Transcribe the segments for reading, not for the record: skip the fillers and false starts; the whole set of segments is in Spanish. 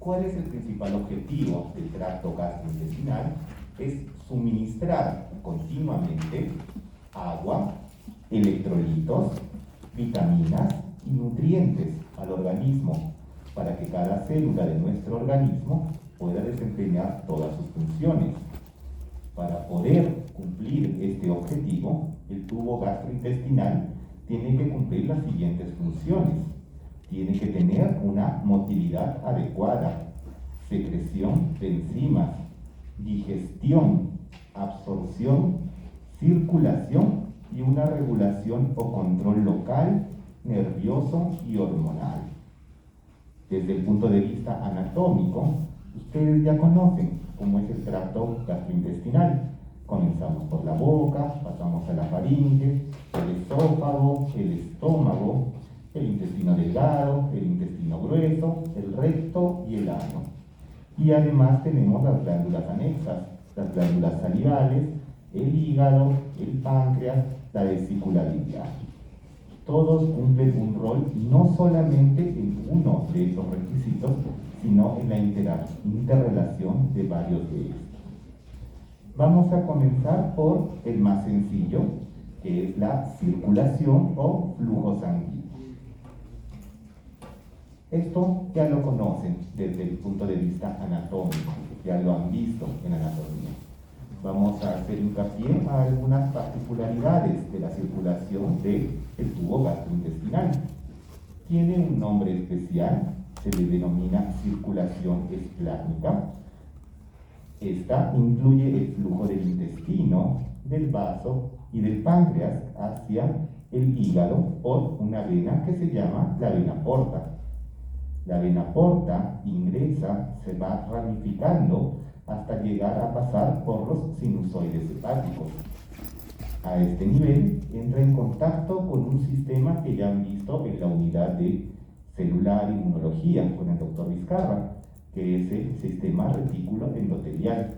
¿Cuál es el principal objetivo del tracto gastrointestinal? Es suministrar continuamente agua, electrolitos, vitaminas y nutrientes al organismo para que cada célula de nuestro organismo pueda desempeñar todas sus funciones. Para poder cumplir este objetivo, el tubo gastrointestinal tiene que cumplir las siguientes funciones. Tiene que tener una motilidad adecuada, secreción de enzimas, digestión, absorción, circulación y una regulación o control local, nervioso y hormonal. Desde el punto de vista anatómico, ustedes ya conocen cómo es el tracto gastrointestinal. Comenzamos por la boca, pasamos a la faringe, el esófago, el estómago, el intestino delgado, el intestino grueso, el recto y el ano. Y además tenemos las glándulas anexas, las glándulas salivales, el hígado, el páncreas, la vesícula biliar. Todos cumplen un rol no solamente en uno de estos requisitos, sino en la interrelación de varios de estos. Vamos a comenzar por el más sencillo, que es la circulación o flujo sanguíneo. Esto ya lo conocen desde el punto de vista anatómico, ya lo han visto en anatomía. Vamos a hacer hincapié a algunas particularidades de la circulación del tubo gastrointestinal. Tiene un nombre especial, se le denomina circulación esplácnica. Esta incluye el flujo del intestino, del vaso y del páncreas hacia el hígado por una vena que se llama la vena porta. La vena porta ingresa, se va ramificando hasta llegar a pasar por los sinusoides hepáticos. A este nivel entra en contacto con un sistema que ya han visto en la unidad de celular inmunología con el doctor Vizcarra, que es el sistema retículo endotelial.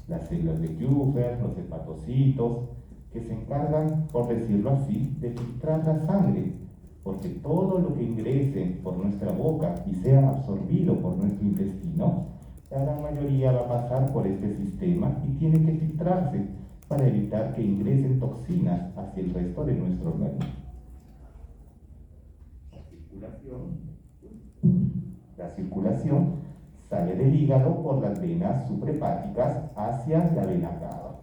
Las células de Kupffer, los hepatocitos, que se encargan, por decirlo así, de filtrar la sangre, porque todo lo que ingrese por nuestra boca y sea absorbido por nuestro intestino, la gran mayoría va a pasar por este sistema y tiene que filtrarse para evitar que ingresen toxinas hacia el resto de nuestro organismo. La circulación sale del hígado por las venas suprahepáticas hacia la vena cava.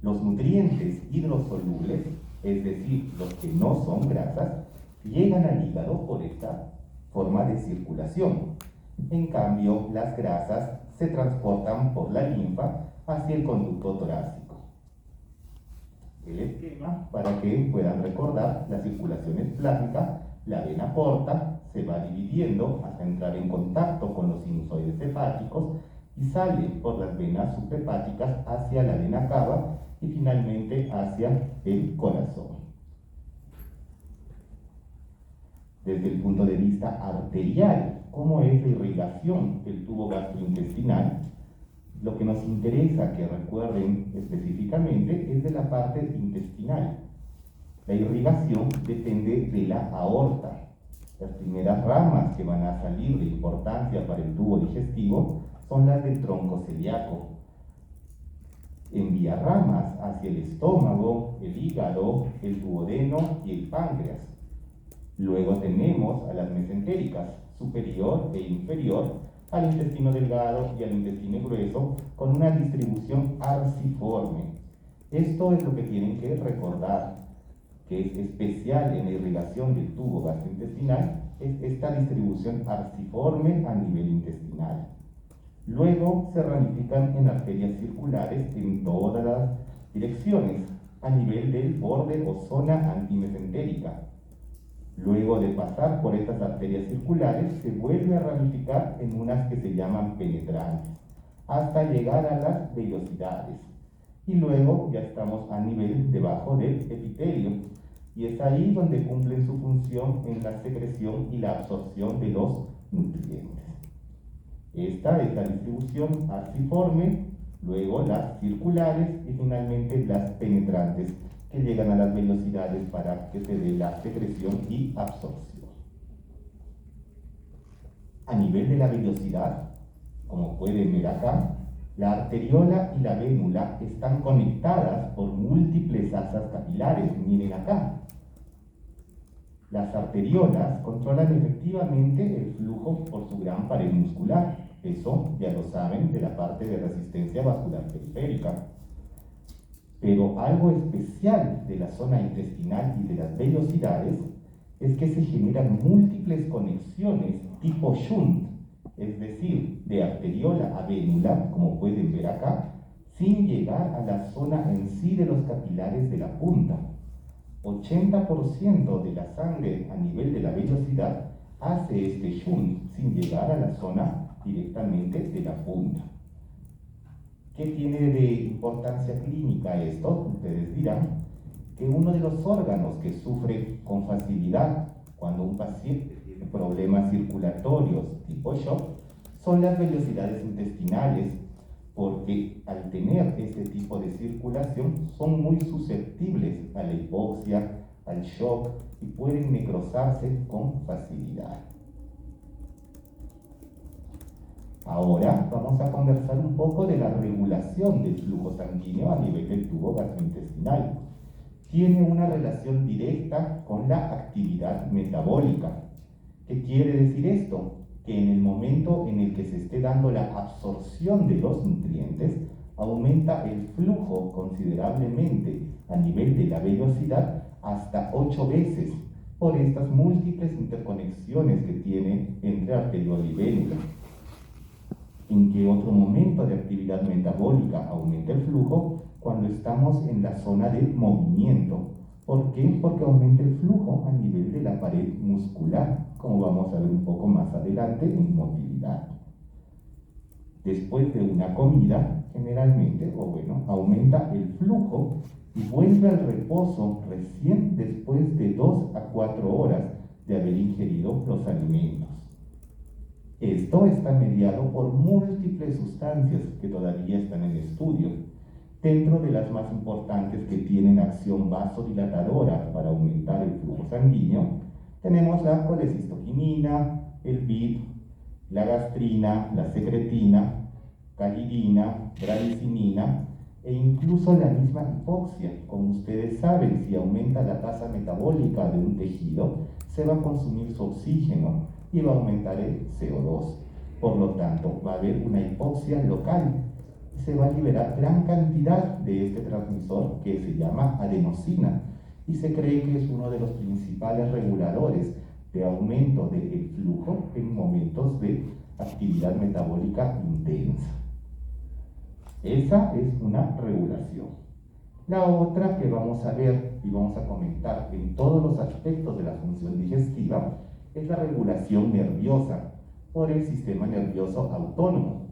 Los nutrientes hidrosolubles, es decir, los que no son grasas, llegan al hígado por esta forma de circulación. En cambio, las grasas se transportan por la linfa hacia el conducto torácico. El esquema, para que puedan recordar, la circulación esplácnica, la vena porta, se va dividiendo hasta entrar en contacto con los sinusoides hepáticos y sale por las venas suprahepáticas hacia la vena cava y finalmente hacia el corazón. Desde el punto de vista arterial, ¿cómo es la irrigación del tubo gastrointestinal? Lo que nos interesa que recuerden específicamente es de la parte intestinal. La irrigación depende de la aorta. Las primeras ramas que van a salir de importancia para el tubo digestivo son las del tronco celíaco. Envía ramas hacia el estómago, el hígado, el duodeno y el páncreas. Luego tenemos a las mesentéricas, superior e inferior, al intestino delgado y al intestino grueso, con una distribución arciforme. Esto es lo que tienen que recordar, que es especial en la irrigación del tubo gastrointestinal, es esta distribución arciforme a nivel intestinal. Luego se ramifican en arterias circulares en todas las direcciones, a nivel del borde o zona antimesentérica. Luego de pasar por estas arterias circulares, se vuelve a ramificar en unas que se llaman penetrantes, hasta llegar a las vellosidades. Y luego ya estamos a nivel debajo del epitelio, y es ahí donde cumplen su función en la secreción y la absorción de los nutrientes. Esta es la distribución arciforme, luego las circulares y finalmente las penetrantes, que llegan a las velocidades para que se dé la secreción y absorción. A nivel de la vellosidad, como pueden ver acá, la arteriola y la vénula están conectadas por múltiples asas capilares. Miren acá. Las arteriolas controlan efectivamente el flujo por su gran pared muscular. Eso ya lo saben de la parte de resistencia vascular periférica. Pero algo especial de la zona intestinal y de las vellosidades es que se generan múltiples conexiones tipo shunt, es decir, de arteriola a vénula, como pueden ver acá, sin llegar a la zona en sí de los capilares de la punta. 80% de la sangre a nivel de la vellosidad hace este shunt sin llegar a la zona directamente de la punta. ¿Qué tiene de importancia clínica esto? Ustedes dirán que uno de los órganos que sufre con facilidad cuando un paciente tiene problemas circulatorios tipo shock son las vellosidades intestinales, porque al tener este tipo de circulación son muy susceptibles a la hipoxia, al shock y pueden necrosarse con facilidad. Ahora vamos a conversar un poco de la regulación del flujo sanguíneo a nivel del tubo gastrointestinal. Tiene una relación directa con la actividad metabólica. ¿Qué quiere decir esto? Que en el momento en el que se esté dando la absorción de los nutrientes, aumenta el flujo considerablemente a nivel de la vellosidad hasta 8 veces por estas múltiples interconexiones que tiene entre arteriola y vénula. ¿En qué otro momento de actividad metabólica aumenta el flujo? Cuando estamos en la zona del movimiento. ¿Por qué? Porque aumenta el flujo a nivel de la pared muscular, como vamos a ver un poco más adelante en motilidad. Después de una comida, generalmente, aumenta el flujo y vuelve al reposo recién después de 2 a 4 horas de haber ingerido los alimentos. Esto está mediado por múltiples sustancias que todavía están en estudio. Dentro de las más importantes que tienen acción vasodilatadora para aumentar el flujo sanguíneo, tenemos la colecistoquinina, el BID, la gastrina, la secretina, calidina, bradicinina e incluso la misma hipoxia. Como ustedes saben, si aumenta la tasa metabólica de un tejido, se va a consumir su oxígeno y va a aumentar el CO2. Por lo tanto, va a haber una hipoxia local y se va a liberar gran cantidad de este transmisor que se llama adenosina y se cree que es uno de los principales reguladores de aumento del flujo en momentos de actividad metabólica intensa. Esa es una regulación. La otra que vamos a ver y vamos a comentar en todos los aspectos de la función digestiva es la regulación nerviosa por el sistema nervioso autónomo,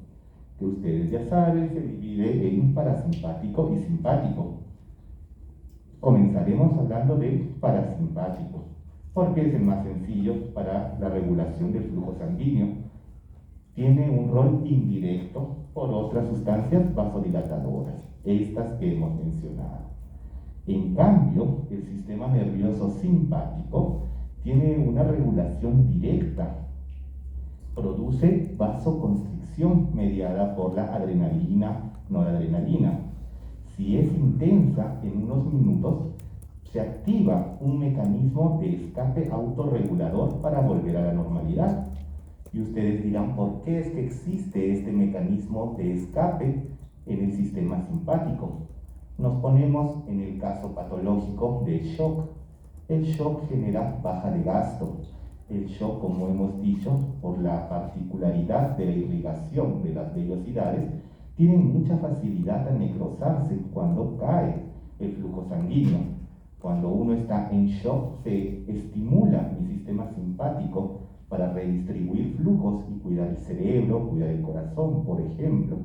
que ustedes ya saben se divide en parasimpático y simpático. Comenzaremos hablando del parasimpático, porque es el más sencillo para la regulación del flujo sanguíneo. Tiene un rol indirecto por otras sustancias vasodilatadoras, estas que hemos mencionado. En cambio, el sistema nervioso simpático tiene una regulación directa. Produce vasoconstricción mediada por la adrenalina, noradrenalina. Si es intensa, en unos minutos se activa un mecanismo de escape autorregulador para volver a la normalidad. Y ustedes dirán, ¿por qué es que existe este mecanismo de escape en el sistema simpático? Nos ponemos en el caso patológico del shock. El shock genera baja de gasto. El shock, como hemos dicho, por la particularidad de la irrigación de las vellosidades, tiene mucha facilidad a necrosarse cuando cae el flujo sanguíneo. Cuando uno está en shock, se estimula el sistema simpático para redistribuir flujos y cuidar el cerebro, cuidar el corazón, por ejemplo.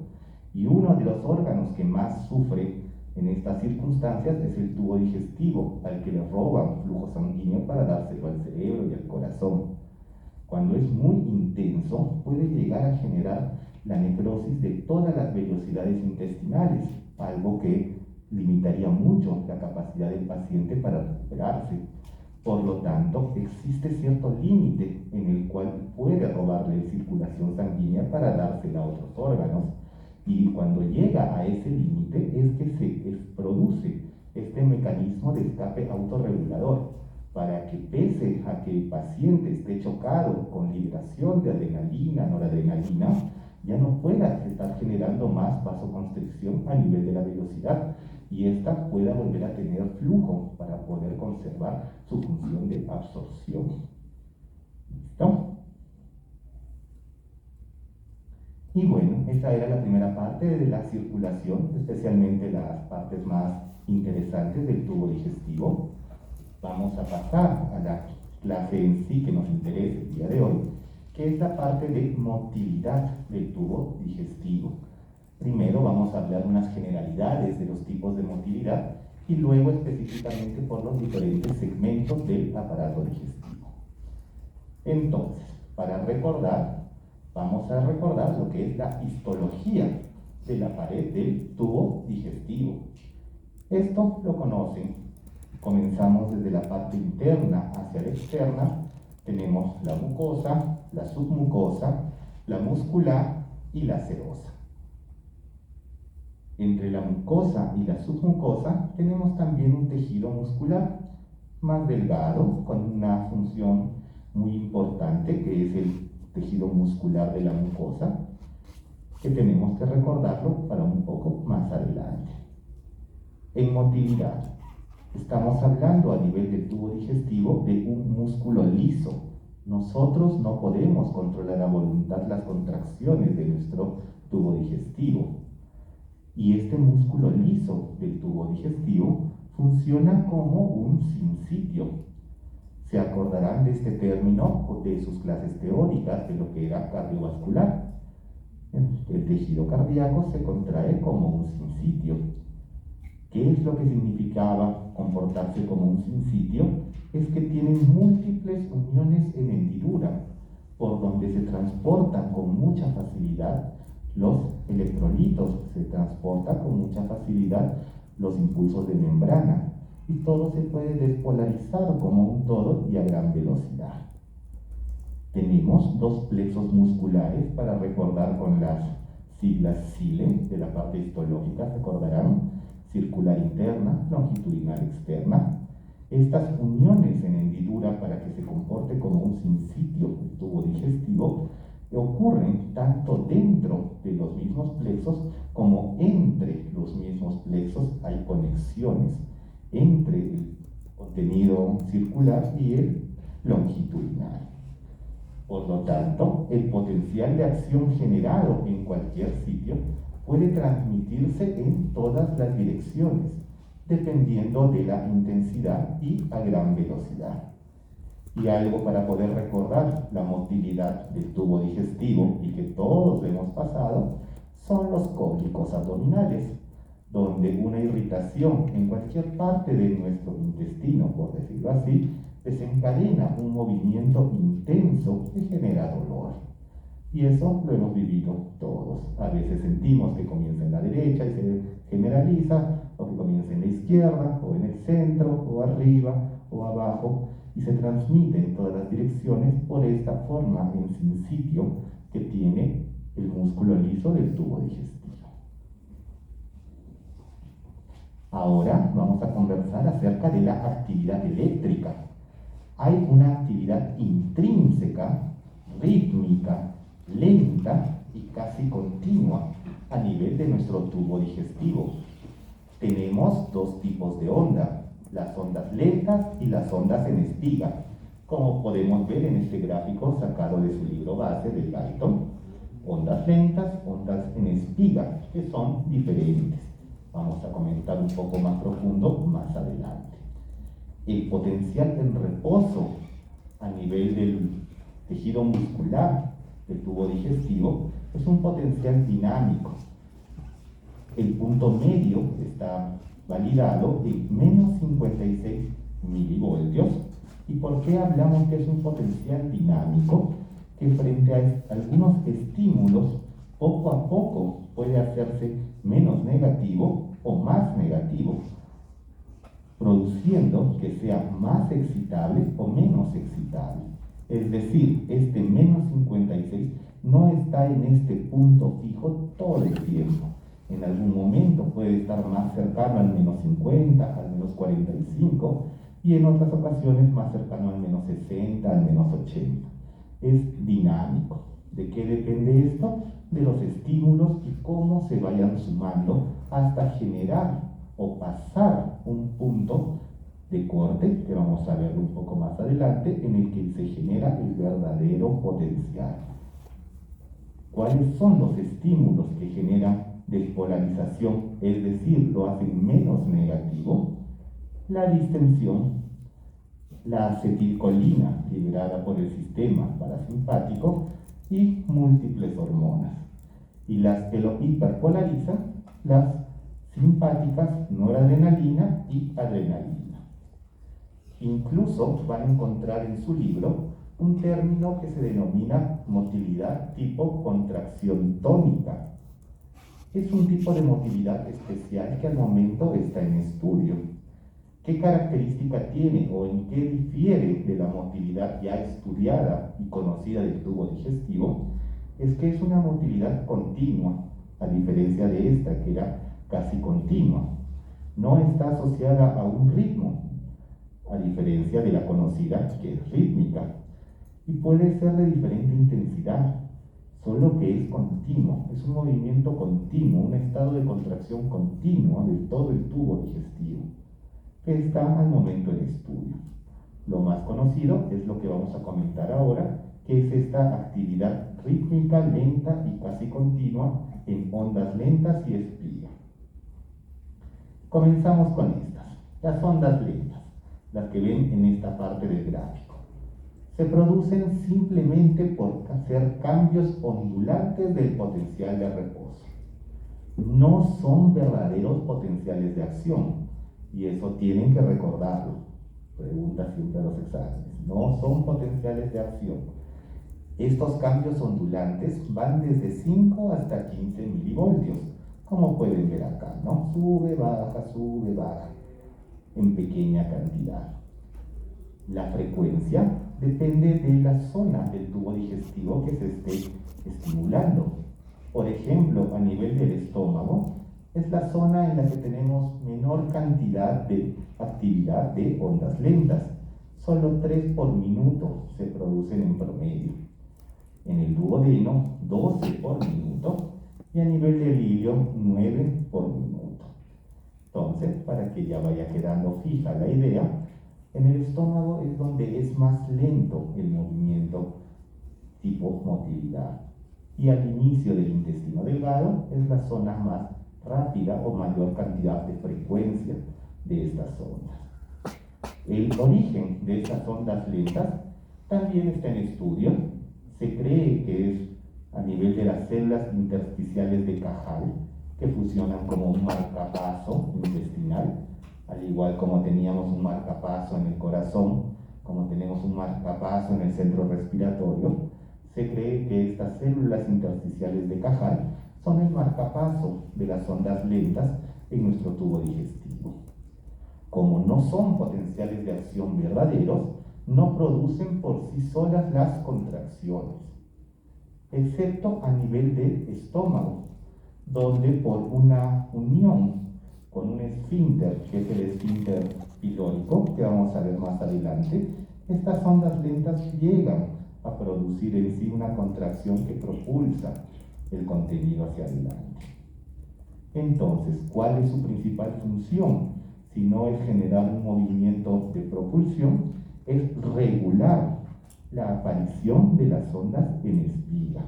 Y uno de los órganos que más sufre en estas circunstancias es el tubo digestivo, al que le roban flujo sanguíneo para dárselo al cerebro y al corazón. Cuando es muy intenso, puede llegar a generar la necrosis de todas las vellosidades intestinales, algo que limitaría mucho la capacidad del paciente para recuperarse. Por lo tanto, existe cierto límite en el cual puede robarle circulación sanguínea para dársela a otros órganos. Y cuando llega a ese límite es que se produce este mecanismo de escape autorregulador para que, pese a que el paciente esté chocado con liberación de adrenalina, noradrenalina, ya no pueda estar generando más vasoconstricción a nivel de la velocidad y ésta pueda volver a tener flujo para poder conservar su función de absorción. ¿Listo? Y bueno, esa era la primera parte de la circulación, especialmente las partes más interesantes del tubo digestivo. Vamos a pasar a la clase en sí que nos interesa el día de hoy, que es la parte de motilidad del tubo digestivo. Primero vamos a hablar unas generalidades de los tipos de motilidad y luego específicamente por los diferentes segmentos del aparato digestivo. Entonces, para recordar, vamos a recordar lo que es la histología de la pared del tubo digestivo. Esto lo conocen. Comenzamos desde la parte interna hacia la externa. Tenemos la mucosa, la submucosa, la muscular y la serosa. Entre la mucosa y la submucosa tenemos también un tejido muscular más delgado con una función muy importante que es el tejido muscular de la mucosa, que tenemos que recordarlo para un poco más adelante. En motilidad, estamos hablando a nivel del tubo digestivo de un músculo liso. Nosotros no podemos controlar a voluntad las contracciones de nuestro tubo digestivo. Y este músculo liso del tubo digestivo funciona como un sinsitio. Se acordarán de este término de sus clases teóricas de lo que era cardiovascular. El tejido cardíaco se contrae como un sinsitio. ¿Qué es lo que significaba comportarse como un sinsitio? Es que tienen múltiples uniones en hendidura, por donde se transportan con mucha facilidad los electrolitos, se transporta con mucha facilidad los impulsos de membrana y todo se puede despolarizar como un todo y a gran velocidad. Tenemos dos plexos musculares para recordar con las siglas SILE de la parte histológica, recordarán, circular interna, longitudinal externa. Estas uniones en hendidura para que se comporte como un sinsitio del tubo digestivo ocurren tanto dentro de los mismos plexos como entre los mismos plexos. Hay conexiones entre el contenido circular y el longitudinal. Por lo tanto, el potencial de acción generado en cualquier sitio puede transmitirse en todas las direcciones, dependiendo de la intensidad y a gran velocidad. Y algo para poder recordar la motilidad del tubo digestivo y que todos hemos pasado son los cólicos abdominales, donde una irritación en cualquier parte de nuestro intestino, por decirlo así, desencadena un movimiento intenso que genera dolor. Y eso lo hemos vivido todos. A veces sentimos que comienza en la derecha y se generaliza, o que comienza en la izquierda, o en el centro, o arriba, o abajo, y se transmite en todas las direcciones por esta forma en sinsitio que tiene el músculo liso del tubo digestivo. Ahora vamos a conversar acerca de la actividad eléctrica. Hay una actividad intrínseca, rítmica, lenta y casi continua a nivel de nuestro tubo digestivo. Tenemos dos tipos de onda, las ondas lentas y las ondas en espiga, como podemos ver en este gráfico sacado de su libro base de Guyton. Ondas lentas, ondas en espiga, que son diferentes. Vamos a comentar un poco más profundo más adelante. El potencial en reposo a nivel del tejido muscular del tubo digestivo es un potencial dinámico. El punto medio está validado en menos 56 milivoltios. ¿Y por qué hablamos que es un potencial dinámico? Que frente a algunos estímulos, poco a poco puede hacerse menos negativo o más negativo. produciendo que sea más excitable o menos excitable. Es decir, este menos 56 no está en este punto fijo todo el tiempo. En algún momento puede estar más cercano al menos 50, al menos 45, y en otras ocasiones más cercano al menos 60, al menos 80. Es dinámico. ¿De qué depende esto? De los estímulos y cómo se vayan sumando hasta generar o pasar un punto de corte, que vamos a ver un poco más adelante, en el que se genera el verdadero potencial. ¿Cuáles son los estímulos que generan despolarización, es decir, lo hacen menos negativo? La distensión, la acetilcolina liberada por el sistema parasimpático y múltiples hormonas. Y las que lo hiperpolarizan, las simpáticas, noradrenalina y adrenalina. Incluso van a encontrar en su libro un término que se denomina motilidad tipo contracción tónica. Es un tipo de motilidad especial que al momento está en estudio. ¿Qué característica tiene o en qué difiere de la motilidad ya estudiada y conocida del tubo digestivo? Es que es una motilidad continua, a diferencia de esta que era casi continua. No está asociada a un ritmo, a diferencia de la conocida que es rítmica, y puede ser de diferente intensidad, solo que es continuo, es un movimiento continuo, un estado de contracción continua de todo el tubo digestivo, que está al momento en estudio. Lo más conocido es lo que vamos a comentar ahora, que es esta actividad rítmica, lenta y casi continua en ondas lentas y espiga. Comenzamos con estas, las ondas lentas, las que ven en esta parte del gráfico. Se producen simplemente por hacer cambios ondulantes del potencial de reposo. No son verdaderos potenciales de acción, y eso tienen que recordarlo. Pregunta siempre a los exámenes. No son potenciales de acción. Estos cambios ondulantes van desde 5 hasta 15 milivoltios, como pueden ver acá, ¿no? Sube, baja, en pequeña cantidad. La frecuencia depende de la zona del tubo digestivo que se esté estimulando. Por ejemplo, a nivel del estómago, es la zona en la que tenemos menor cantidad de actividad de ondas lentas. Solo 3 por minuto se producen en promedio. En el duodeno, 12 por minuto. Y a nivel del ilio, 9 por minuto. Entonces, para que ya vaya quedando fija la idea, en el estómago es donde es más lento el movimiento tipo motilidad. Y al inicio del intestino delgado es la zona más rápida o mayor cantidad de frecuencia de estas ondas. El origen de estas ondas lentas también está en estudio. Se cree que es a nivel de las células intersticiales de Cajal, que funcionan como un marcapaso intestinal, al igual como teníamos un marcapaso en el corazón, como tenemos un marcapaso en el centro respiratorio. Se cree que estas células intersticiales de Cajal son el marcapaso de las ondas lentas en nuestro tubo digestivo. Como no son potenciales de acción verdaderos, no producen por sí solas las contracciones, excepto a nivel del estómago, donde por una unión con un esfínter, que es el esfínter pilórico, que vamos a ver más adelante, estas ondas lentas llegan a producir en sí una contracción que propulsa el contenido hacia adelante. Entonces, ¿cuál es su principal función? Si no es generar un movimiento de propulsión, es regular la aparición de las ondas en espiga.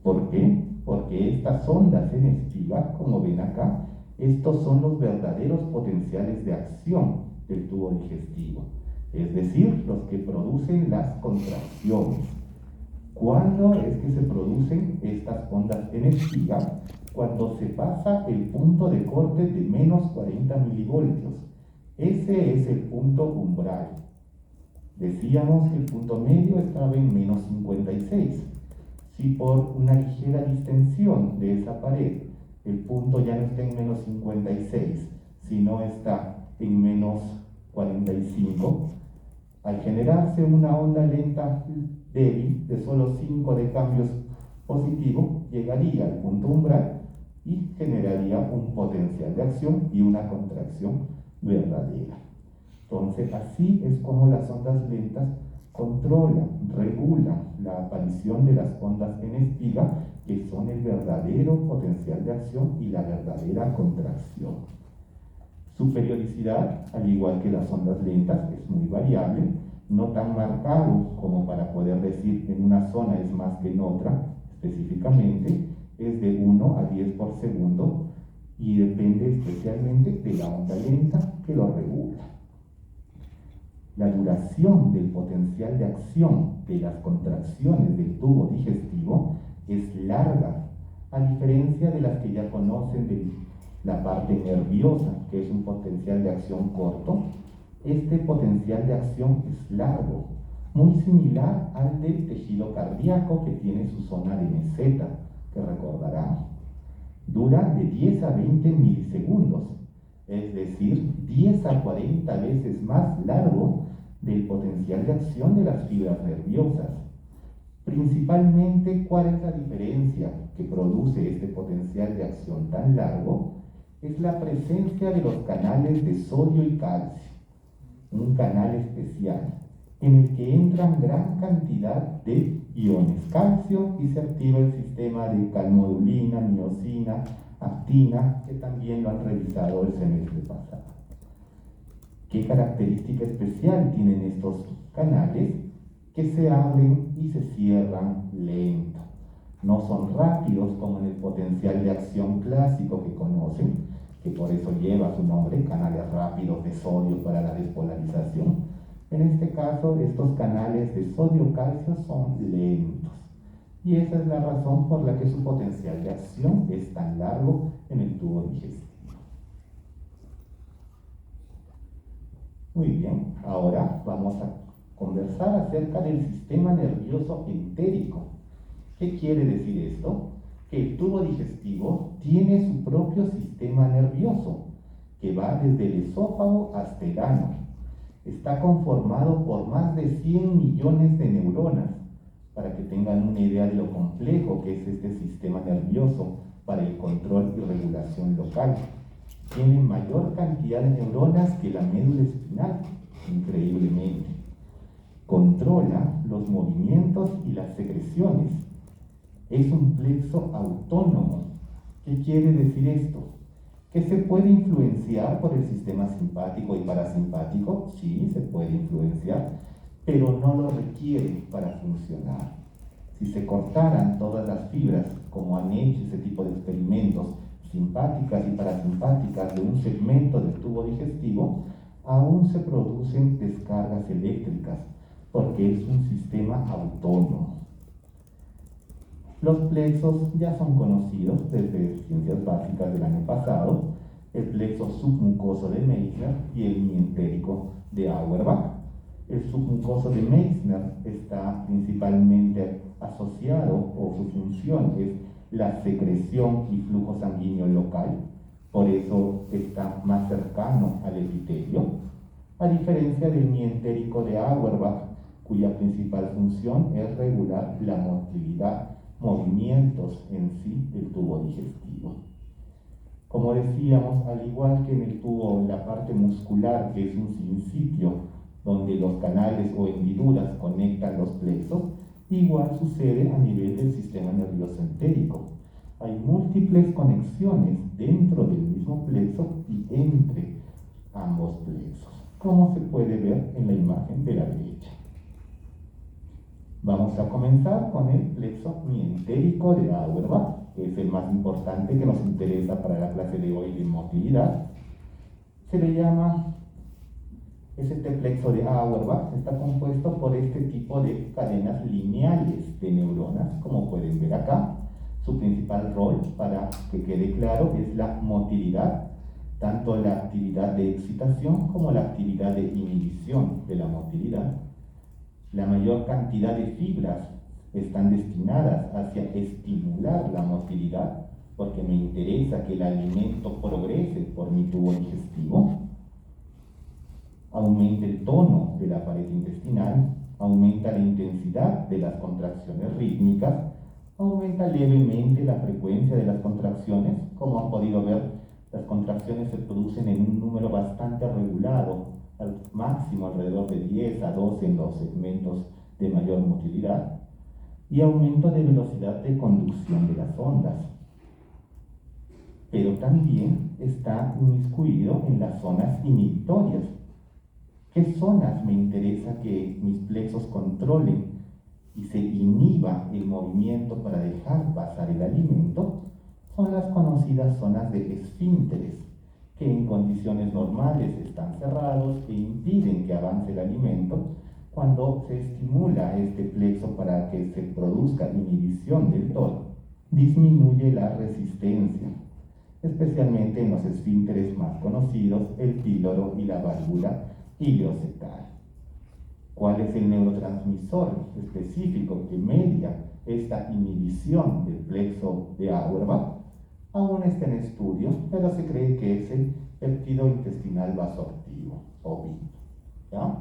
¿Por qué? Porque estas ondas en espiga, como ven acá, estos son los verdaderos potenciales de acción del tubo digestivo, es decir, los que producen las contracciones. ¿Cuándo es que se producen estas ondas en espiga? Cuando se pasa el punto de corte de menos 40 milivoltios. Ese es el punto umbral. Decíamos que el punto medio estaba en menos 56. Si por una ligera distensión de esa pared el punto ya no está en menos 56, sino está en menos 45. Al generarse una onda lenta débil de solo 5 de cambios positivos, llegaría al punto umbral y generaría un potencial de acción y una contracción verdadera. Entonces, así es como las ondas lentas controlan, regulan la aparición de las ondas en espiga, que son el verdadero potencial de acción y la verdadera contracción. Su periodicidad, al igual que las ondas lentas, es muy variable, no tan marcado como para poder decir en una zona es más que en otra, específicamente, es de 1 a 10 por segundo y depende especialmente de la onda lenta que lo regula. La duración del potencial de acción de las contracciones del tubo digestivo es larga, a diferencia de las que ya conocen de la parte nerviosa, que es un potencial de acción corto. Este potencial de acción es largo, muy similar al del tejido cardíaco, que tiene su zona de meseta, que recordarán. Dura de 10 a 20 milisegundos, es decir, 10 a 40 veces más largo del potencial de acción de las fibras nerviosas. Principalmente, ¿cuál es la diferencia que produce este potencial de acción tan largo? Es la presencia de los canales de sodio y calcio, un canal especial en el que entran gran cantidad de iones calcio y se activa el sistema de calmodulina, miosina, actina, que también lo han revisado el semestre pasado. ¿Qué característica especial tienen estos canales? Que se abren y se cierran lento. No son rápidos como en el potencial de acción clásico que conocen, que por eso lleva su nombre, canales rápidos de sodio para la despolarización. En este caso, estos canales de sodio-calcio son lentos. Y esa es la razón por la que su potencial de acción es tan largo en el tubo digestivo. Muy bien, ahora vamos a conversar acerca del sistema nervioso entérico. ¿Qué quiere decir esto? Que el tubo digestivo tiene su propio sistema nervioso, que va desde el esófago hasta el ano. Está conformado por más de 100 millones de neuronas, para que tengan una idea de lo complejo que es este sistema nervioso para el control y regulación local. Tiene mayor cantidad de neuronas que la médula espinal, increíblemente. Controla los movimientos y las secreciones. Es un plexo autónomo. ¿Qué quiere decir esto? ¿Que se puede influenciar por el sistema simpático y parasimpático? Sí, se puede influenciar, pero no lo requiere para funcionar. Si se cortaran todas las fibras, como han hecho ese tipo de experimentos, simpáticas y parasimpáticas de un segmento del tubo digestivo, aún se producen descargas eléctricas, porque es un sistema autónomo. Los plexos ya son conocidos desde ciencias básicas del año pasado, el plexo submucoso de Meissner y el mientérico de Auerbach. El submucoso de Meissner está principalmente asociado, o su función es la secreción y flujo sanguíneo local, por eso está más cercano al epitelio, a diferencia del mientérico de Auerbach, cuya principal función es regular la motilidad, movimientos en sí del tubo digestivo. Como decíamos, al igual que en el tubo, la parte muscular, que es un sinsitio donde los canales o hendiduras conectan los plexos, igual sucede a nivel del sistema nervioso entérico. Hay múltiples conexiones dentro del mismo plexo y entre ambos plexos, como se puede ver en la imagen de la derecha. Vamos a comenzar con el plexo mientérico de Auerbach, que es el más importante que nos interesa para la clase de hoy de motilidad. Se le llama, este plexo de Auerbach está compuesto por este tipo de cadenas lineales de neuronas, como pueden ver acá. Su principal rol, para que quede claro, es la motilidad, tanto la actividad de excitación como la actividad de inhibición de la motilidad. La mayor cantidad de fibras están destinadas hacia estimular la motilidad, porque me interesa que el alimento progrese por mi tubo digestivo. aumenta el tono de la pared intestinal, aumenta la intensidad de las contracciones rítmicas, aumenta levemente la frecuencia de las contracciones. Como han podido ver, las contracciones se producen en un número bastante regulado, al máximo alrededor de 10 a 12 en los segmentos de mayor motilidad, y aumento de velocidad de conducción de las ondas. Pero también está inmiscuido en las zonas inhibitorias. ¿Qué zonas me interesa que mis plexos controlen y se inhiba el movimiento para dejar pasar el alimento? Son las conocidas zonas de esfínteres, que en condiciones normales están cerrados e impiden que avance el alimento. Cuando se estimula este plexo para que se produzca inhibición del tono, disminuye la resistencia, especialmente en los esfínteres más conocidos, el píloro y la válvula ileocecal. ¿Cuál es el neurotransmisor específico que media esta inhibición del plexo de Auerbach? Aún está en estudio, pero se cree que es el péptido intestinal vasoactivo, o VIP. ¿Ya?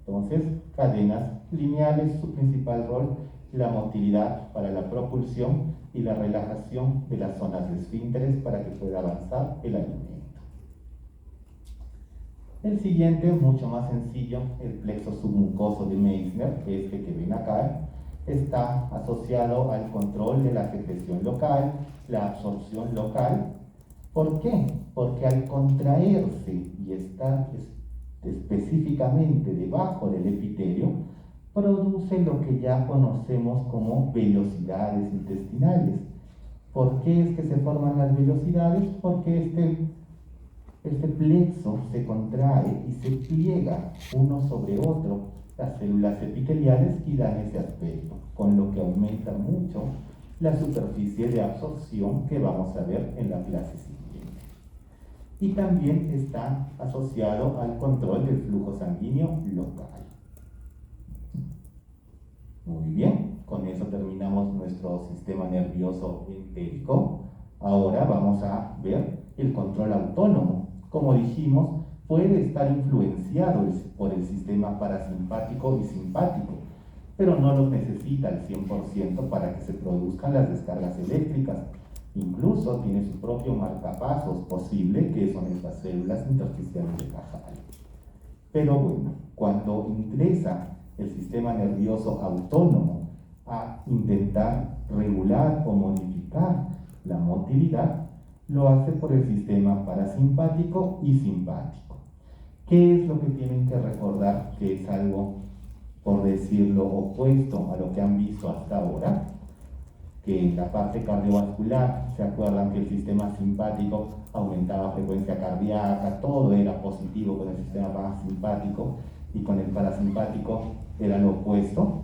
Entonces, cadenas lineales, su principal rol, la motilidad para la propulsión y la relajación de las zonas de esfínteres para que pueda avanzar el alimento. El siguiente, mucho más sencillo, el plexo submucoso de Meissner, este que ven acá, está asociado al control de la secreción local, la absorción local. ¿Por qué? Porque al contraerse y estar específicamente debajo del epitelio, produce lo que ya conocemos como vellosidades intestinales. ¿Por qué es que se forman las vellosidades? Porque este plexo se contrae y se pliega uno sobre otro las células epiteliales y dan ese aspecto, con lo que aumenta mucho la superficie de absorción que vamos a ver en la clase siguiente. Y también está asociado al control del flujo sanguíneo local. Muy bien, con eso terminamos nuestro sistema nervioso entérico. Ahora vamos a ver el control autónomo. Como dijimos, puede estar influenciado por el sistema parasimpático y simpático, pero no los necesita al 100% para que se produzcan las descargas eléctricas. Incluso tiene su propio marcapasos posible, que son estas células intersticiales de Cajal. Pero bueno, cuando ingresa el sistema nervioso autónomo a intentar regular o modificar la motilidad, lo hace por el sistema parasimpático y simpático. ¿Qué es lo que tienen que recordar que es algo, por decirlo, opuesto a lo que han visto hasta ahora? Que en la parte cardiovascular, ¿se acuerdan que el sistema simpático aumentaba frecuencia cardíaca? Todo era positivo con el sistema parasimpático y con el parasimpático era lo opuesto.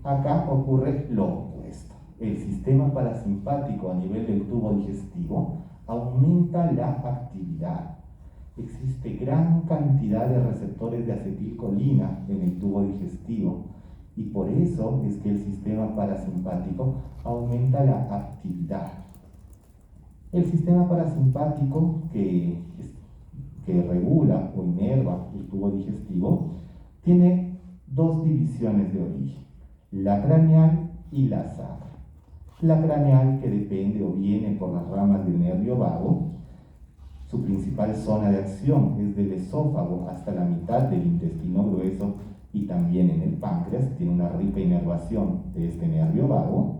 Acá ocurre lo opuesto. El sistema parasimpático a nivel del tubo digestivo aumenta la actividad. Existe gran cantidad de receptores de acetilcolina en el tubo digestivo y por eso es que el sistema parasimpático aumenta la actividad. El sistema parasimpático que regula o inerva el tubo digestivo tiene dos divisiones de origen, la craneal y la sacra. La craneal, que depende o viene por las ramas del nervio vago, su principal zona de acción es del esófago hasta la mitad del intestino grueso y también en el páncreas, tiene una rica inervación de este nervio vago,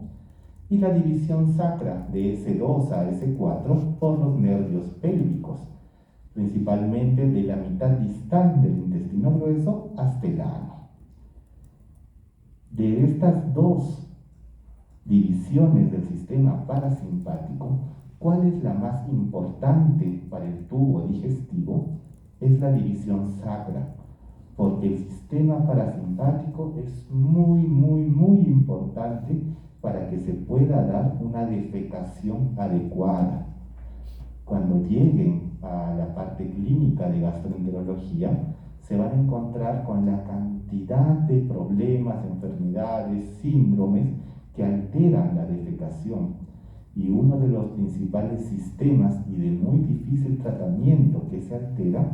y la división sacra de S2 a S4 por los nervios pélvicos, principalmente de la mitad distal del intestino grueso hasta el ano. De estas dos divisiones del sistema parasimpático, ¿cuál es la más importante para el tubo digestivo? Es la división sacra, porque el sistema parasimpático es muy importante para que se pueda dar una defecación adecuada. Cuando lleguen a la parte clínica de gastroenterología, se van a encontrar con la cantidad de problemas, enfermedades, síndromes que alteran la defecación. Y uno de los principales sistemas y de muy difícil tratamiento que se altera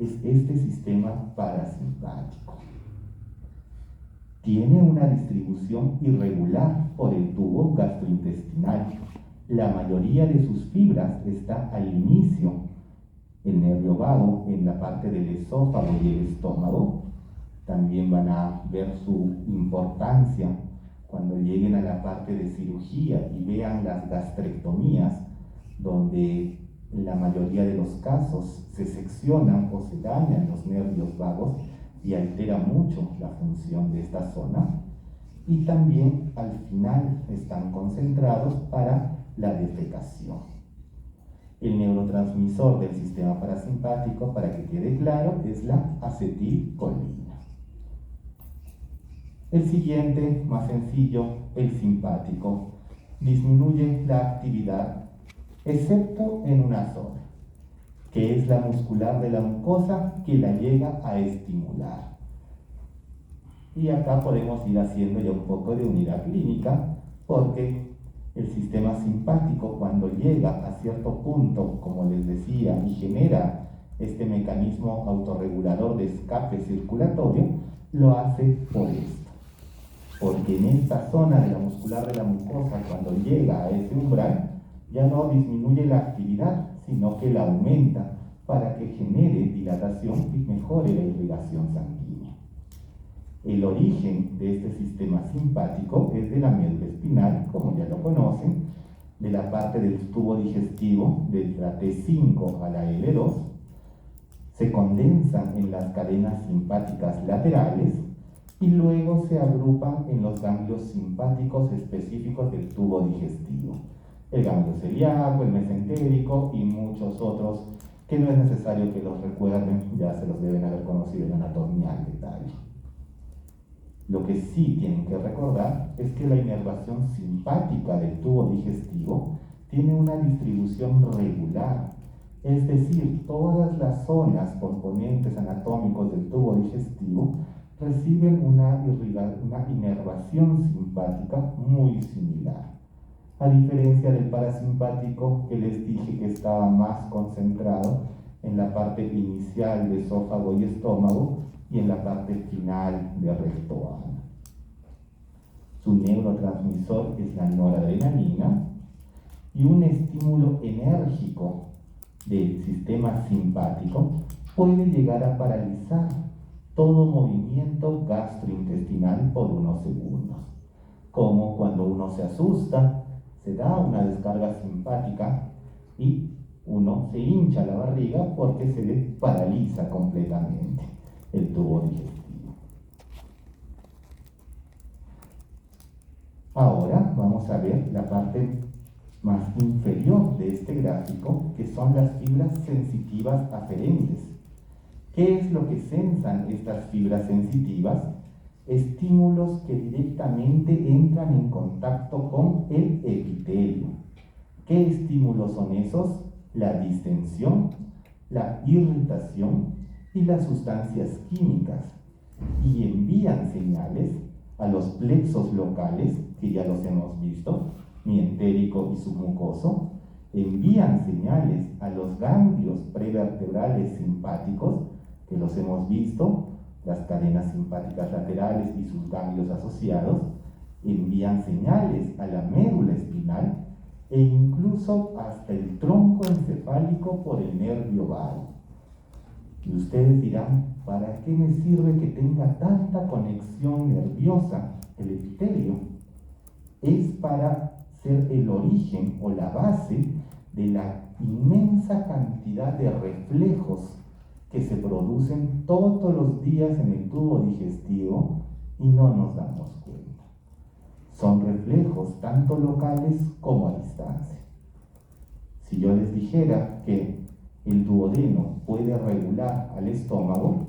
es este sistema parasimpático. Tiene una distribución irregular por el tubo gastrointestinal. La mayoría de sus fibras está al inicio, el nervio vago, en la parte del esófago y el estómago. También van a ver su importancia cuando lleguen a la parte de cirugía y vean las gastrectomías, donde en la mayoría de los casos se seccionan o se dañan los nervios vagos y altera mucho la función de esta zona. Y también al final están concentrados para la defecación. El neurotransmisor del sistema parasimpático, para que quede claro, es la acetilcolina. El siguiente, más sencillo, el simpático, disminuye la actividad, excepto en una zona, que es la muscular de la mucosa, que la llega a estimular. Y acá podemos ir haciendo ya un poco de unidad clínica, porque el sistema simpático, cuando llega a cierto punto, como les decía, y genera este mecanismo autorregulador de escape circulatorio, lo hace por esto. Porque en esta zona de la muscular de la mucosa, cuando llega a ese umbral, ya no disminuye la actividad, sino que la aumenta para que genere dilatación y mejore la irrigación sanguínea. El origen de este sistema simpático es de la médula espinal, como ya lo conocen, de la parte del tubo digestivo, de la T5 a la L2, se condensan en las cadenas simpáticas laterales y luego se agrupan en los ganglios simpáticos específicos del tubo digestivo. El ganglio celíaco, el mesentérico y muchos otros que no es necesario que los recuerden, ya se los deben haber conocido en anatomía al detalle. Lo que sí tienen que recordar es que la inervación simpática del tubo digestivo tiene una distribución regular, es decir, todas las zonas componentes anatómicos del tubo digestivo reciben una inervación simpática muy similar, a diferencia del parasimpático que les dije que estaba más concentrado en la parte inicial de esófago y estómago y en la parte final de recto ano. Su neurotransmisor es la noradrenalina y un estímulo enérgico del sistema simpático puede llegar a paralizar todo movimiento gastrointestinal por unos segundos, como cuando uno se asusta, se da una descarga simpática y uno se hincha la barriga porque se le paraliza completamente el tubo digestivo. Ahora vamos a ver la parte más inferior de este gráfico, que son las fibras sensitivas aferentes. ¿Qué es lo que sensan estas fibras sensitivas? Estímulos que directamente entran en contacto con el epitelio. ¿Qué estímulos son esos? La distensión, la irritación y las sustancias químicas. Y envían señales a los plexos locales, que ya los hemos visto, mientérico y submucoso, envían señales a los ganglios prevertebrales simpáticos, que los hemos visto, las cadenas simpáticas laterales y sus ganglios asociados, envían señales a la médula espinal e incluso hasta el tronco encefálico por el nervio vago. Y ustedes dirán, ¿para qué me sirve que tenga tanta conexión nerviosa el epitelio? Es para ser el origen o la base de la inmensa cantidad de reflejos que se producen todos los días en el tubo digestivo y no nos damos cuenta. Son reflejos tanto locales como a distancia. Si yo les dijera que el duodeno puede regular al estómago,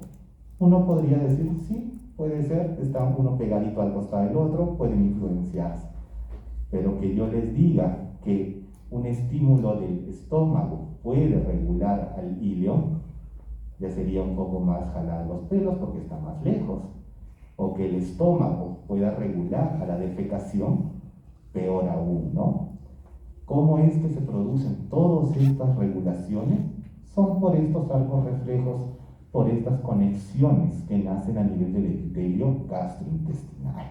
uno podría decir, sí, puede ser, está uno pegadito al costado del otro, pueden influenciarse. Pero que yo les diga que un estímulo del estómago puede regular al ileo, ya sería un poco más jalar los pelos porque está más lejos. O que el estómago pueda regular a la defecación, peor aún, ¿no? ¿Cómo es que se producen todas estas regulaciones? Son por estos arcos reflejos por estas conexiones que nacen a nivel del epitelio gastrointestinal.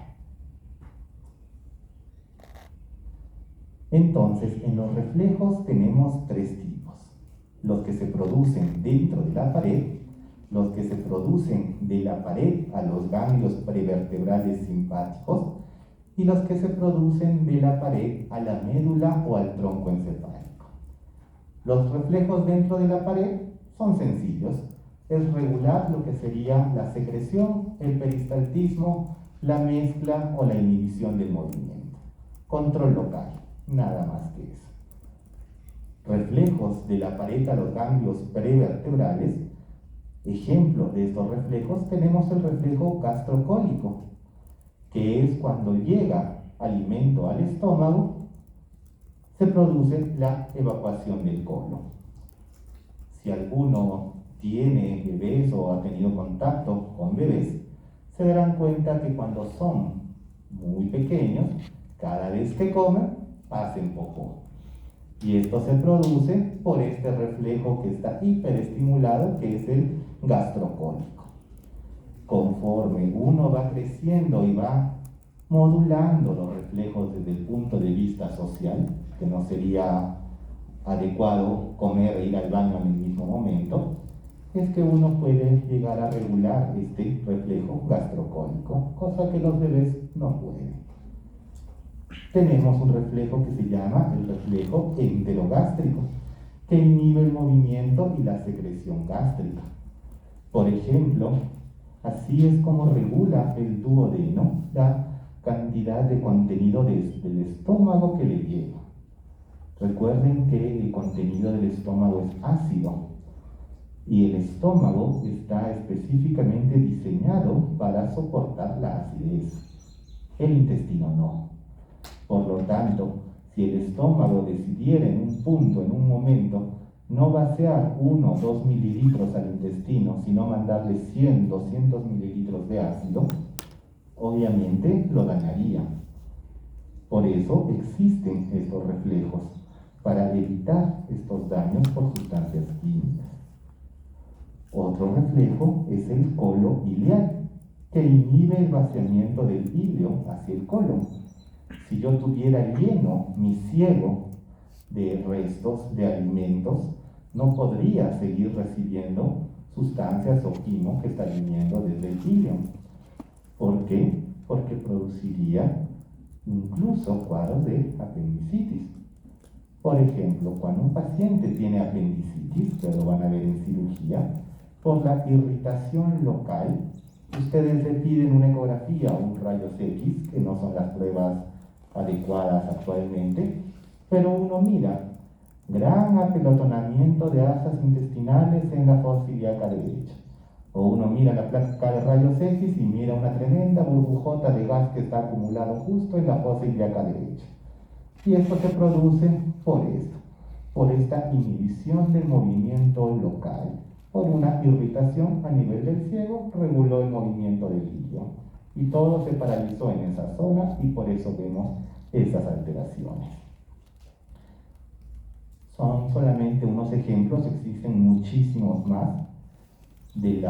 Entonces, en los reflejos tenemos tres tipos: los que se producen dentro de la pared, los que se producen de la pared a los ganglios prevertebrales simpáticos y los que se producen de la pared a la médula o al tronco encefálico. Los reflejos dentro de la pared son sencillos. Es regular lo que sería la secreción, el peristaltismo, la mezcla o la inhibición del movimiento. Control local, nada más que eso. Reflejos de la pared a los ganglios prevertebrales. Ejemplo de estos reflejos tenemos el reflejo gastrocólico, que es cuando llega alimento al estómago, se produce la evacuación del colon. Si alguno tiene bebés o ha tenido contacto con bebés, se darán cuenta que cuando son muy pequeños, cada vez que comen, hacen popó. Y esto se produce por este reflejo que está hiperestimulado, que es el gastrocólico. Conforme uno va creciendo y va modulando los reflejos desde el punto de vista social, que no sería adecuado comer e ir al baño en el mismo momento, es que uno puede llegar a regular este reflejo gastrocólico, cosa que los bebés no pueden. Tenemos un reflejo que se llama el reflejo enterogástrico, que inhibe el movimiento y la secreción gástrica. Por ejemplo, así es como regula el duodeno la cantidad de contenido del estómago que le llega. Recuerden que el contenido del estómago es ácido y el estómago está específicamente diseñado para soportar la acidez. El intestino no. Por lo tanto, si el estómago decidiera en un punto, en un momento, no vaciar 1 o 2 mililitros al intestino, sino mandarle 100, 200 mililitros de ácido, obviamente lo dañaría. Por eso existen estos reflejos, para evitar estos daños por sustancias químicas. Otro reflejo es el colo ileal, que inhibe el vaciamiento del ilio hacia el colon. Si yo tuviera lleno mi ciego de restos de alimentos, no podría seguir recibiendo sustancias o quimo que está viniendo desde el ilio. ¿Por qué? Porque produciría incluso cuadros de apendicitis. Por ejemplo, cuando un paciente tiene apendicitis, que lo van a ver en cirugía, por la irritación local, ustedes le piden una ecografía o un rayos X, que no son las pruebas adecuadas actualmente, pero uno mira gran apelotonamiento de asas intestinales en la fosa ilíaca derecha, o uno mira la placa de rayos X y mira una tremenda burbujota de gas que está acumulado justo en la fosa ilíaca derecha. Y esto se produce por esto, por esta inhibición del movimiento local, por una irritación a nivel del ciego, reguló el movimiento del ilio y todo se paralizó en esa zona y por eso vemos esas alteraciones. Son solamente unos ejemplos, existen muchísimos más de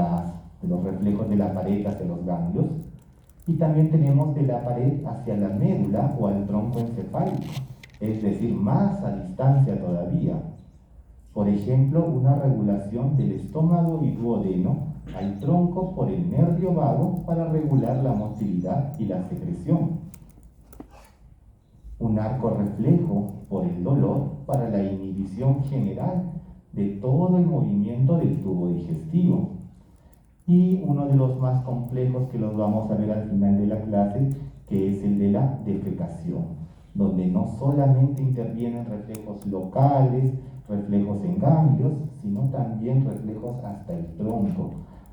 los reflejos de la pared hacia los ganglios, y también tenemos de la pared hacia la médula o al tronco encefálico, es decir, más a distancia todavía. Por ejemplo, una regulación del estómago y duodeno al tronco por el nervio vago para regular la motilidad y la secreción. Un arco reflejo por el dolor para la inhibición general de todo el movimiento del tubo digestivo. Y uno de los más complejos que los vamos a ver al final de la clase, que es el de la defecación, donde no solamente intervienen reflejos locales, reflejos en ganglios, sino también reflejos hasta el tronco,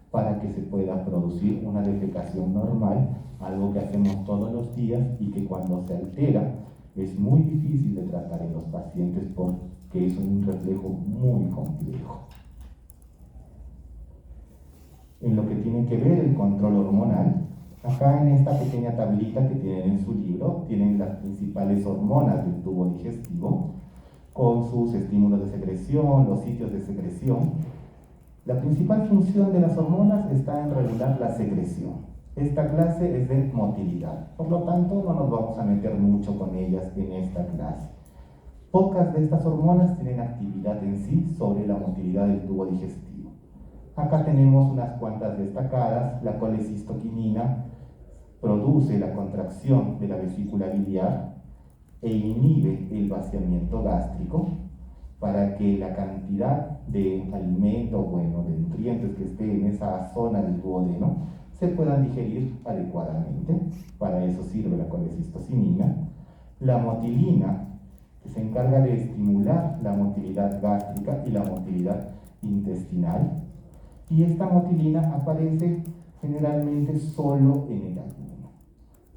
para que se pueda producir una defecación normal, algo que hacemos todos los días y que cuando se altera es muy difícil de tratar en los pacientes porque es un reflejo muy complejo. En lo que tiene que ver el control hormonal, acá en esta pequeña tablita que tienen en su libro, tienen las principales hormonas del tubo digestivo, con sus estímulos de secreción, los sitios de secreción. La principal función de las hormonas está en regular la secreción. Esta clase es de motilidad, por lo tanto no nos vamos a meter mucho con ellas en esta clase. Pocas de estas hormonas tienen actividad en sí sobre la motilidad del tubo digestivo. Acá tenemos unas cuantas destacadas. La colecistoquinina produce la contracción de la vesícula biliar e inhibe el vaciamiento gástrico para que la cantidad de alimento, de nutrientes que esté en esa zona del duodeno se puedan digerir adecuadamente. Para eso sirve la colecistocinina. La motilina, que se encarga de estimular la motilidad gástrica y la motilidad intestinal. Y esta motilina aparece generalmente solo en el ayuno.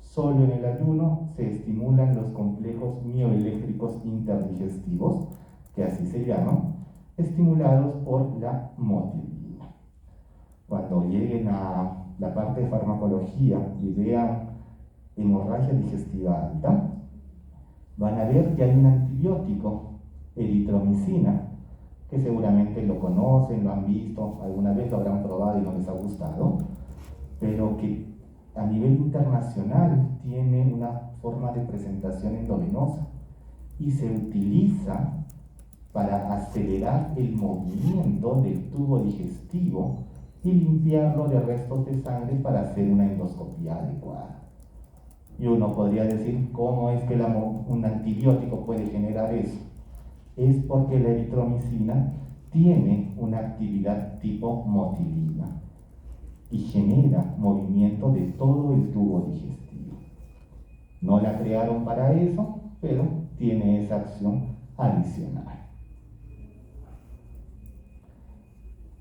Solo en el ayuno se estimulan los complejos mioeléctricos interdigestivos, que así se llaman, estimulados por la motilina. Cuando lleguen a la parte de farmacología y vean hemorragia digestiva alta, van a ver que hay un antibiótico, eritromicina, que seguramente lo conocen, lo han visto, alguna vez lo habrán probado y no les ha gustado, pero que a nivel internacional tiene una forma de presentación endovenosa y se utiliza para acelerar el movimiento del tubo digestivo y limpiarlo de restos de sangre para hacer una endoscopía adecuada. Y uno podría decir, ¿cómo es que un antibiótico puede generar eso? Es porque la eritromicina tiene una actividad tipo motilina y genera movimiento de todo el tubo digestivo. No la crearon para eso, pero tiene esa acción adicional.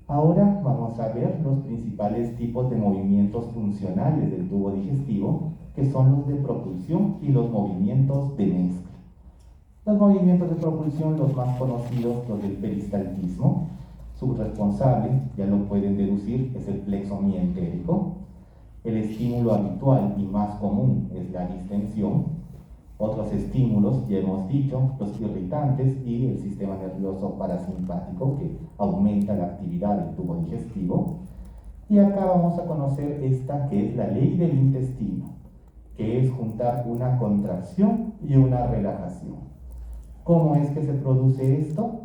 Ahora vamos a ver los principales tipos de movimientos funcionales del tubo digestivo, que son los de propulsión y los movimientos de mezcla. Los movimientos de propulsión, los más conocidos, los del peristaltismo. Su responsable, ya lo pueden deducir, es el plexo mientérico. El estímulo habitual y más común es la distensión. Otros estímulos, ya hemos dicho, los irritantes y el sistema nervioso parasimpático, que aumenta la actividad del tubo digestivo. Y acá vamos a conocer esta, que es la ley del intestino, que es juntar una contracción y una relajación. ¿Cómo es que se produce esto?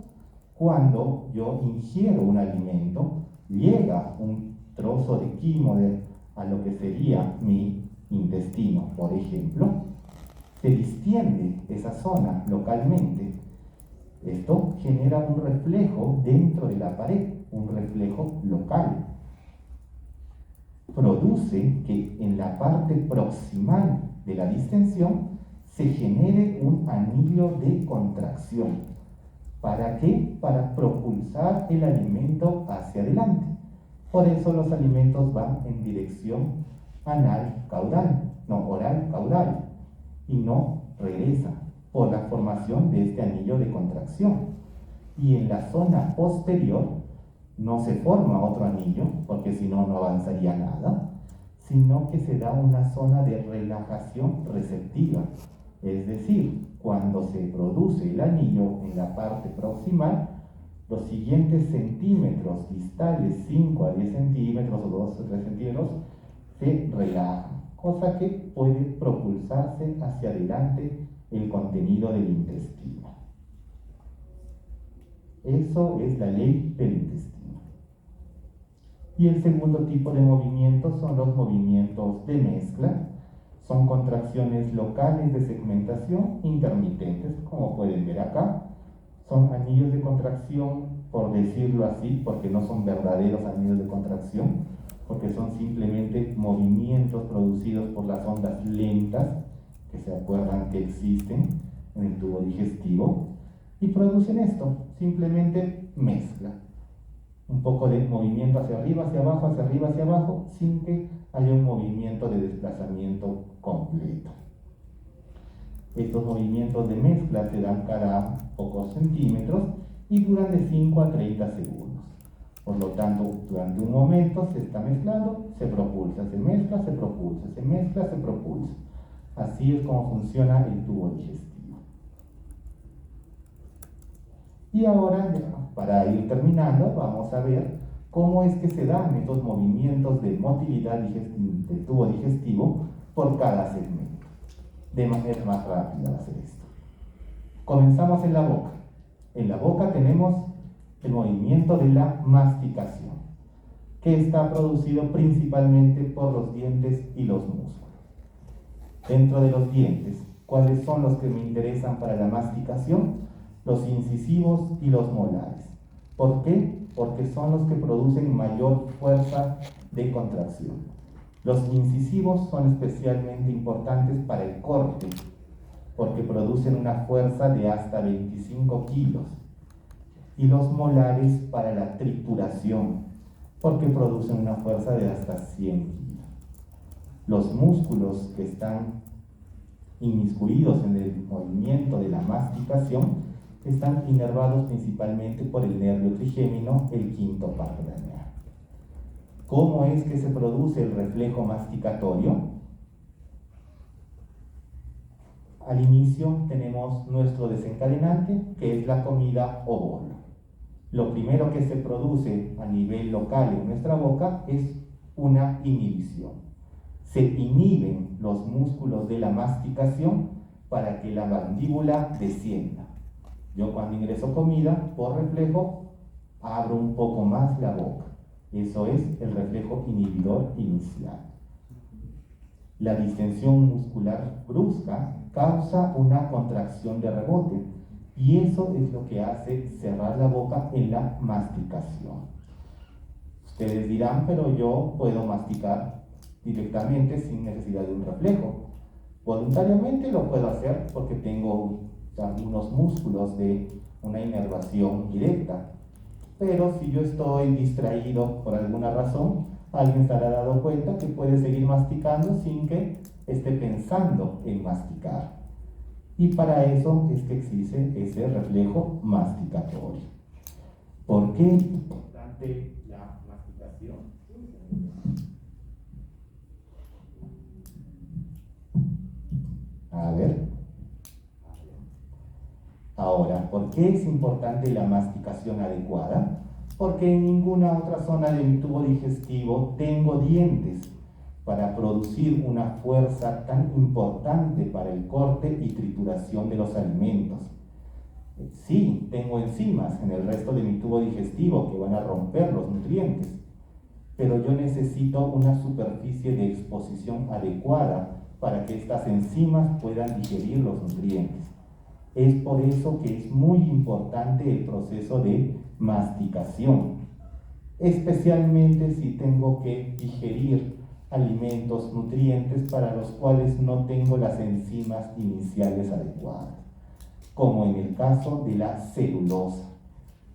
Cuando yo ingiero un alimento, llega un trozo de quimo a lo que sería mi intestino, por ejemplo, se distiende esa zona localmente. Esto genera un reflejo dentro de la pared, un reflejo local. Produce que en la parte proximal de la distensión se genere un anillo de contracción. ¿Para qué? Para propulsar el alimento hacia adelante. Por eso los alimentos van en dirección oral-caudal, y no regresa por la formación de este anillo de contracción. Y en la zona posterior no se forma otro anillo, porque si no, no avanzaría nada, sino que se da una zona de relajación receptiva. Es decir, cuando se produce el anillo en la parte proximal, los siguientes centímetros distales, 5 a 10 centímetros o 2 o 3 centímetros, se relajan, cosa que puede propulsarse hacia adelante el contenido del intestino. Eso es la ley del intestino. Y el segundo tipo de movimientos son los movimientos de mezcla. Son contracciones locales de segmentación intermitentes, como pueden ver acá. Son anillos de contracción, por decirlo así, porque no son verdaderos anillos de contracción, porque son simplemente movimientos producidos por las ondas lentas, que se acuerdan que existen en el tubo digestivo, y producen esto, simplemente mezcla. Un poco de movimiento hacia arriba, hacia abajo, hacia arriba, hacia abajo, sin que haya un movimiento de desplazamiento completo. Estos movimientos de mezcla se dan cada pocos centímetros y duran de 5 a 30 segundos. Por lo tanto, durante un momento se está mezclando, se propulsa, se mezcla, se propulsa, se mezcla, se propulsa. Así es como funciona el tubo digestivo. Y ahora, para ir terminando, vamos a ver cómo es que se dan estos movimientos de motilidad del tubo digestivo por cada segmento. De manera más rápida va a ser esto. Comenzamos en la boca. En la boca tenemos el movimiento de la masticación, que está producido principalmente por los dientes y los músculos. Dentro de los dientes, ¿cuáles son los que me interesan para la masticación? Los incisivos y los molares. ¿Por qué? Porque son los que producen mayor fuerza de contracción. Los incisivos son especialmente importantes para el corte, porque producen una fuerza de hasta 25 kilos. Y los molares para la trituración, porque producen una fuerza de hasta 100 kilos. Los músculos que están inmiscuidos en el movimiento de la masticación están inervados principalmente por el nervio trigémino, el quinto par craneal. ¿Cómo es que se produce el reflejo masticatorio? Al inicio tenemos nuestro desencadenante, que es la comida o bolo. Lo primero que se produce a nivel local en nuestra boca es una inhibición. Se inhiben los músculos de la masticación para que la mandíbula descienda. Yo cuando ingreso comida, por reflejo, abro un poco más la boca. Eso es el reflejo inhibidor inicial. La distensión muscular brusca causa una contracción de rebote y eso es lo que hace cerrar la boca en la masticación. Ustedes dirán, pero yo puedo masticar directamente sin necesidad de un reflejo. Voluntariamente lo puedo hacer porque tengo algunos músculos de una inervación directa. Pero si yo estoy distraído por alguna razón, alguien se habrá dado cuenta que puede seguir masticando sin que esté pensando en masticar. Y para eso es que existe ese reflejo masticatorio. ¿Por qué es importante la masticación? A ver. Ahora, ¿por qué es importante la masticación adecuada? Porque en ninguna otra zona de mi tubo digestivo tengo dientes para producir una fuerza tan importante para el corte y trituración de los alimentos. Sí, tengo enzimas en el resto de mi tubo digestivo que van a romper los nutrientes, pero yo necesito una superficie de exposición adecuada para que estas enzimas puedan digerir los nutrientes. Es por eso que es muy importante el proceso de masticación, especialmente si tengo que digerir alimentos, nutrientes para los cuales no tengo las enzimas iniciales adecuadas, como en el caso de la celulosa.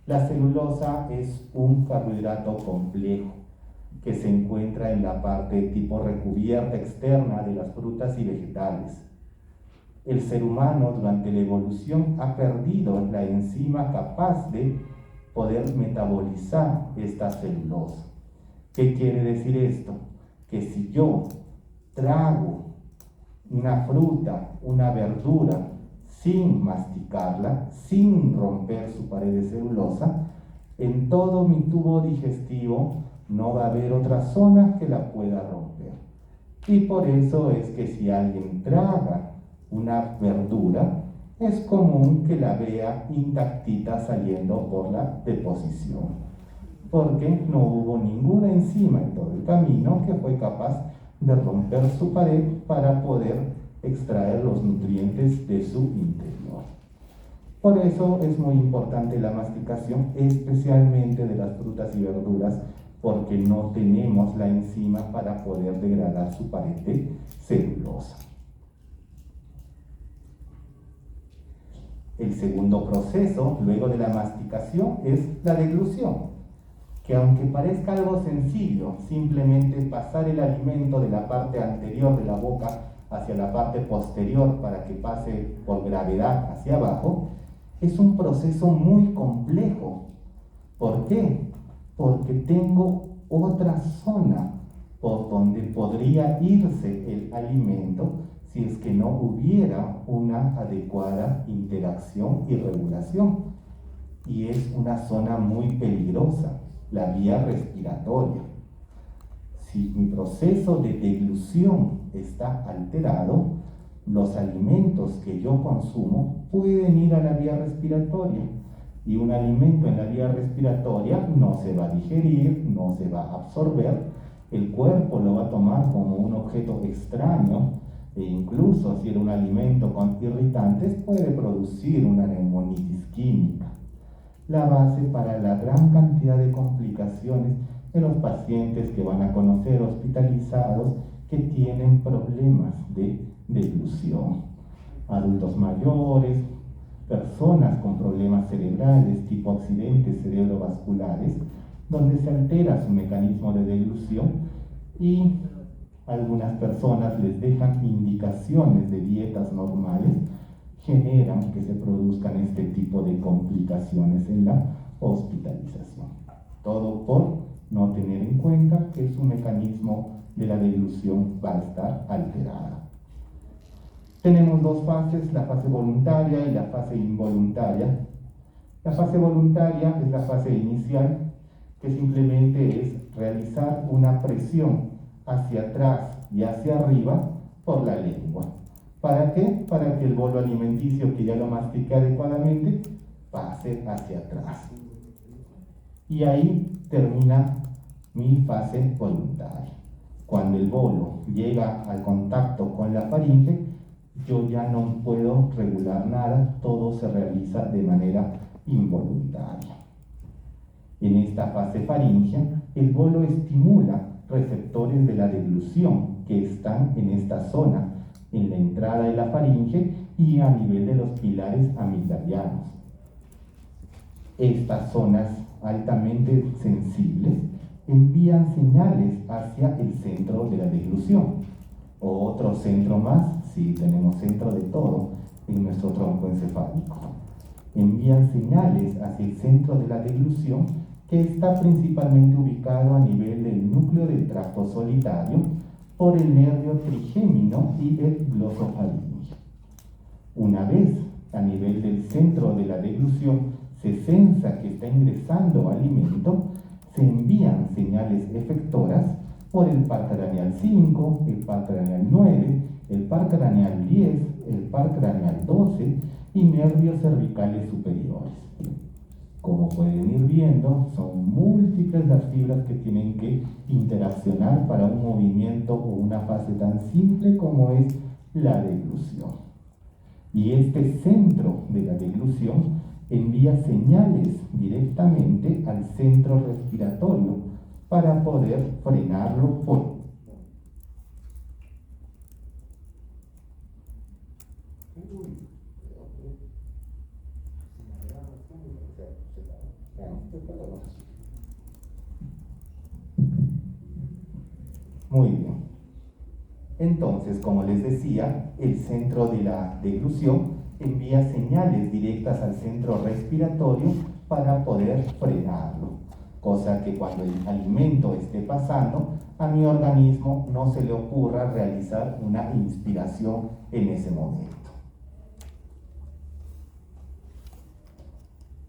La celulosa es un carbohidrato complejo que se encuentra en la parte tipo recubierta externa de las frutas y vegetales. El ser humano durante la evolución ha perdido la enzima capaz de poder metabolizar esta celulosa. ¿Qué quiere decir esto? Que si yo trago una fruta, una verdura, sin masticarla, sin romper su pared de celulosa, en todo mi tubo digestivo no va a haber otra zona que la pueda romper. Y por eso es que si alguien traga una verdura, es común que la vea intactita saliendo por la deposición, porque no hubo ninguna enzima en todo el camino que fue capaz de romper su pared para poder extraer los nutrientes de su interior. Por eso es muy importante la masticación, especialmente de las frutas y verduras, porque no tenemos la enzima para poder degradar su pared de celulosa. El segundo proceso, luego de la masticación, es la deglución, que aunque parezca algo sencillo, simplemente pasar el alimento de la parte anterior de la boca hacia la parte posterior para que pase por gravedad hacia abajo, es un proceso muy complejo. ¿Por qué? Porque tengo otra zona por donde podría irse el alimento si es que no hubiera una adecuada interacción y regulación. Y es una zona muy peligrosa, la vía respiratoria. Si mi proceso de deglución está alterado, los alimentos que yo consumo pueden ir a la vía respiratoria, y un alimento en la vía respiratoria no se va a digerir, no se va a absorber, el cuerpo lo va a tomar como un objeto extraño, e incluso si era un alimento con irritantes puede producir una neumonitis química. La base para la gran cantidad de complicaciones de los pacientes que van a conocer hospitalizados que tienen problemas de deglución. Adultos mayores, personas con problemas cerebrales tipo accidentes cerebrovasculares, donde se altera su mecanismo de deglución, y algunas personas les dejan indicaciones de dietas normales, generan que se produzcan este tipo de complicaciones en la hospitalización. Todo por no tener en cuenta que su mecanismo de la deglución va a estar alterado. Tenemos dos fases, la fase voluntaria y la fase involuntaria. La fase voluntaria es la fase inicial, que simplemente es realizar una presión hacia atrás y hacia arriba por la lengua. ¿Para qué? Para que el bolo alimenticio, que ya lo mastiqué adecuadamente, pase hacia atrás. Y ahí termina mi fase voluntaria. Cuando el bolo llega al contacto con la faringe, yo ya no puedo regular nada, todo se realiza de manera involuntaria. En esta fase faríngea, el bolo estimula receptores de la deglución que están en esta zona, en la entrada de la faringe y a nivel de los pilares amigdalianos. Estas zonas altamente sensibles envían señales hacia el centro de la deglución. Otro centro más, sí, tenemos centro de todo en nuestro tronco encefálico. Envían señales hacia el centro de la deglución, que está principalmente ubicado a nivel del núcleo del tracto solitario por el nervio trigémino y el glosofaringeo. Una vez a nivel del centro de la deglución se sensa que está ingresando alimento, se envían señales efectoras por el par craneal 5, el par craneal 9, el par craneal 10, el par craneal 12 y nervios cervicales superiores. Como pueden ir viendo, son múltiples las fibras que tienen que interaccionar para un movimiento o una fase tan simple como es la deglución. Y este centro de la deglución envía señales directamente al centro respiratorio para poder frenarlo por Muy bien. Entonces, como les decía, el centro de la deglución envía señales directas al centro respiratorio para poder frenarlo, cosa que cuando el alimento esté pasando, a mi organismo no se le ocurra realizar una inspiración en ese momento.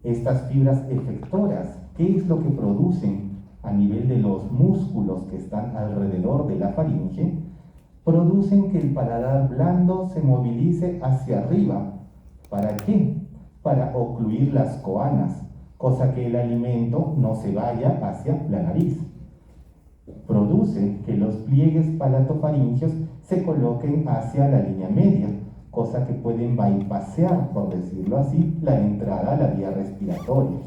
Estas fibras efectoras, ¿qué es lo que producen a nivel de los músculos que están alrededor de la faringe? Producen que el paladar blando se movilice hacia arriba. ¿Para qué? Para ocluir las coanas, cosa que el alimento no se vaya hacia la nariz. Produce que los pliegues palatofaringeos se coloquen hacia la línea media, cosa que pueden bypassear, por decirlo así, la entrada a la vía respiratoria.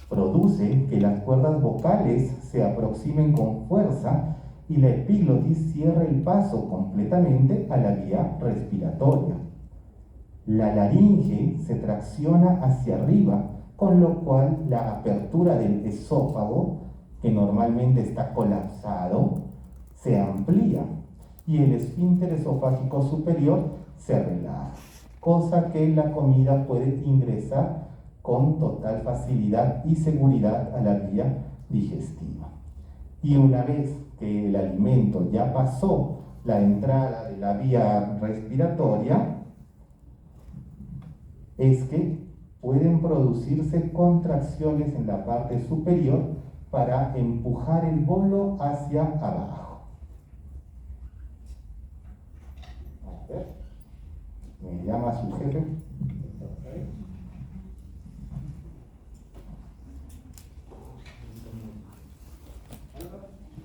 Produce que las cuerdas vocales se aproximen con fuerza y la epiglotis cierre el paso completamente a la vía respiratoria. La laringe se tracciona hacia arriba, con lo cual la apertura del esófago, que normalmente está colapsado, se amplía y el esfínter esofágico superior se relaja, cosa que la comida puede ingresar con total facilidad y seguridad a la vía digestiva. Y una vez que el alimento ya pasó la entrada de la vía respiratoria, es que pueden producirse contracciones en la parte superior para empujar el bolo hacia abajo. A ver, me llama su jefe.